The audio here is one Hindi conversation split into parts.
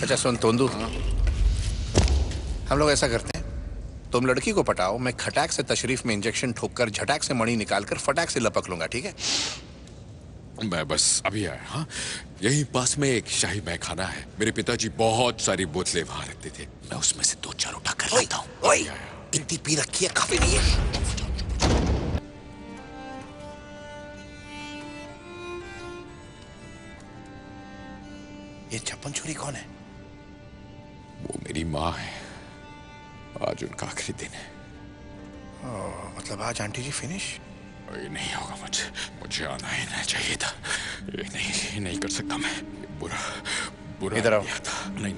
अच्छा सुन तोंदू, हम लोग ऐसा करते हैं, तुम लड़की को पटाओ, मैं खटाक से तशरीफ में इंजेक्शन ठोककर झटाक से मणि निकालकर फटाक से लपक लूंगा, ठीक है? मैं बस अभी आया। हाँ, यहीं पास में एक शाही मैखाना है। मेरे पिताजी बहुत सारी बोतलें वहां रखते थे, मैं उसमें से 2-4 उठा कर लाता हूँ। ओए, इतनी पी रखी है, काफी नहीं है? ये छप्पन छुरी कौन है? वो मेरी माँ है। आज उनका आखिरी दिन है। मतलब आज आंटी जी फिनिश? ये नहीं होगा मुझे आना ही नहीं चाहिए था। ये नहीं कर सकता मैं। बुरा इधर आओ। था। नहीं,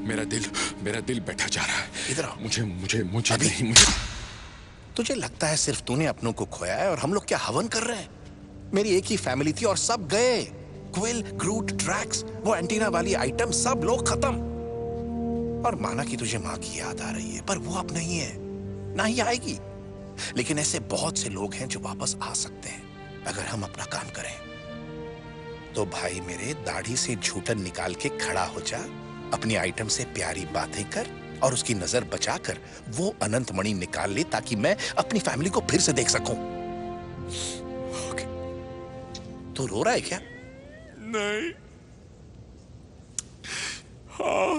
मेरा दिल बैठा जा रहा है। इधर आओ। मुझे तुझे लगता है सिर्फ तूने अपनों को खोया है और हम लोग क्या हवन कर रहे हैं? मेरी एक ही फैमिली थी और सब गए। क्विल, ग्रूट, ड्रैक्स, वो एंटीना वाली आइटम, सब लोग खत्म। और माना कि तुझे माँ की याद आ रही है, पर वो अब नहीं है, ना ही आएगी। लेकिन ऐसे बहुत से लोग हैं जो वापस आ सकते हैं अगर हम अपना काम करें। तो भाई मेरे, दाढ़ी से झूठन निकाल के खड़ा हो जा, अपनी आइटम से प्यारी बातें कर और उसकी नजर बचाकर वो अनंत मणि निकाल ले ताकि मैं अपनी फैमिली को फिर से देख सकूं। तो रो रहा है क्या? नहीं। हाँ,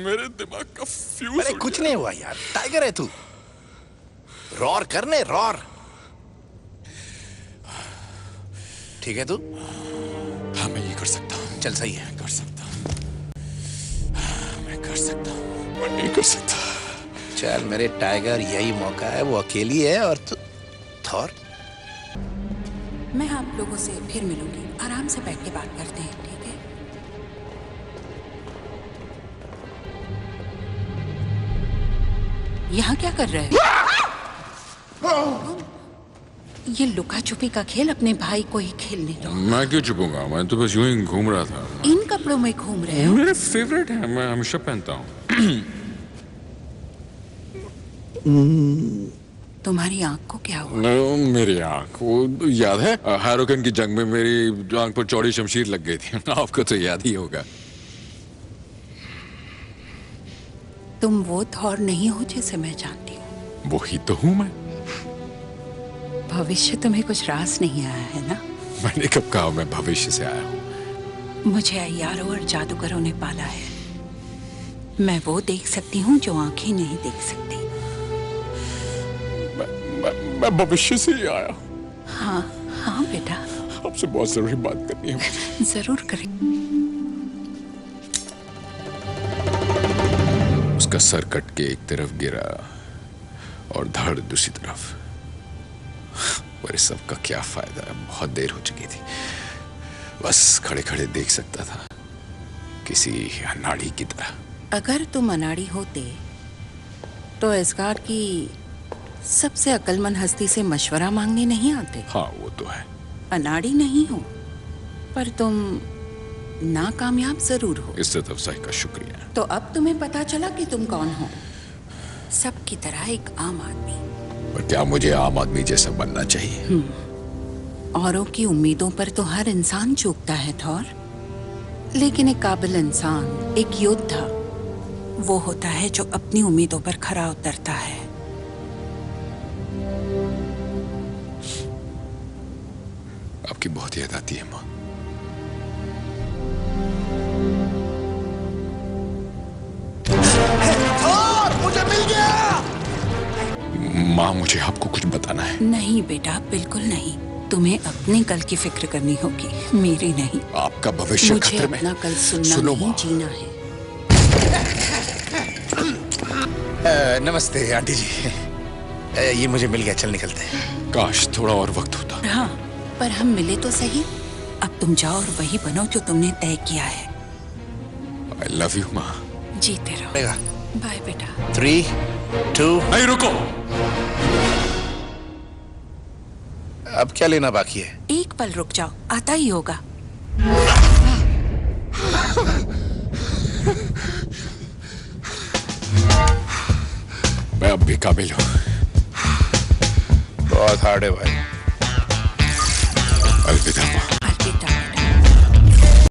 मेरे दिमाग का फ्यूज। अरे कुछ नहीं हुआ यार, टाइगर है तू। रॉर करने, रॉर। ठीक है तू? हाँ, मैं ये कर सकता हूँ। चल सही है, कर सकता हूँ। मैं कर सकता हूँ। मैं नहीं कर सकता। चल मेरे टाइगर, यही मौका है। वो अकेली है और तू थॉर। मैं आप लोगों से फिर मिलूंगी। आराम से बैठ के बात करते हैं, ठीक है? यहाँ क्या कर रहे हो? ये लुका छुपी का खेल अपने भाई को ही खेलने दो। मैं क्यों छुपूंगा? मैं तो बस यूं ही घूम रहा था। इन कपड़ों में घूम रहे हो? मेरे फेवरेट है, मैं हमेशा पहनता हूँ। तुम्हारी आंख को क्या हुआ? मेरी आंख, वो याद है हैरोकन की जंग में मेरी आंख पर चौड़ी शमशीर लग गई थी। आपको तो याद ही होगा। तुम वो थॉर नहीं हो जिसे मैं जानती हूँ। वही तो हूँ मैं। भविष्य तुम्हें कुछ रास नहीं आया है ना? मैंने कब कहा मैं भविष्य से आया हूँ? मुझे अय्यारों और जादूगरों ने पाला है। मैं वो देख सकती हूँ जो आंखें नहीं देख सकती। मैं भविष्य से ही आया। हाँ बेटा, आपसे बहुत जरूरी बात करनी है मुझे। जरूर करें। उसका सर कट के एक तरफ गिरा और धड़ दूसरी तरफ। पर इस सब का क्या फायदा है? बहुत देर हो चुकी थी। बस खड़े खड़े देख सकता था, किसी अनाड़ी की तरह। अगर तुम अनाड़ी होते तो एस्गार्ड की सबसे अक्लमंद हस्ती से मशवरा मांगने नहीं आते। हाँ, वो तो है। अनाड़ी नहीं हो, पर तुम नाकामयाब जरूर हो। इज्जत अफजाई का शुक्रिया। तो अब तुम्हें पता चला कि तुम कौन हो। सबकी तरह एक आम आदमी। पर क्या मुझे आम आदमी जैसा बनना चाहिए? औरों की उम्मीदों पर तो हर इंसान चूकता है थॉर, लेकिन एक काबिल इंसान, एक योद्धा, वो होता है जो अपनी उम्मीदों पर खरा उतरता है। आपकी बहुत याद आती है माँ। मुझे मिल गया। माँ, मुझे आपको कुछ बताना है। नहीं बेटा, बिल्कुल नहीं। तुम्हें अपने कल की फिक्र करनी होगी, मेरी नहीं। आपका भविष्य मुझे खतरे में। अपना कल सुनना सुनो नहीं, माँ। जीना है। नमस्ते आंटी जी। ये मुझे मिल गया, चल निकलते हैं। काश थोड़ा और वक्त होता। हाँ, पर हम मिले तो सही। अब तुम जाओ और वही बनो जो तुमने तय किया है। I love you, माँ। जीते रहो। बाय बेटा। 3, 2। नहीं, रुको। अब क्या लेना बाकी है? एक पल रुक जाओ, आता ही होगा। मैं अब भी काबिल हूँ। बहुत हार्ड है भाई। अलविदा।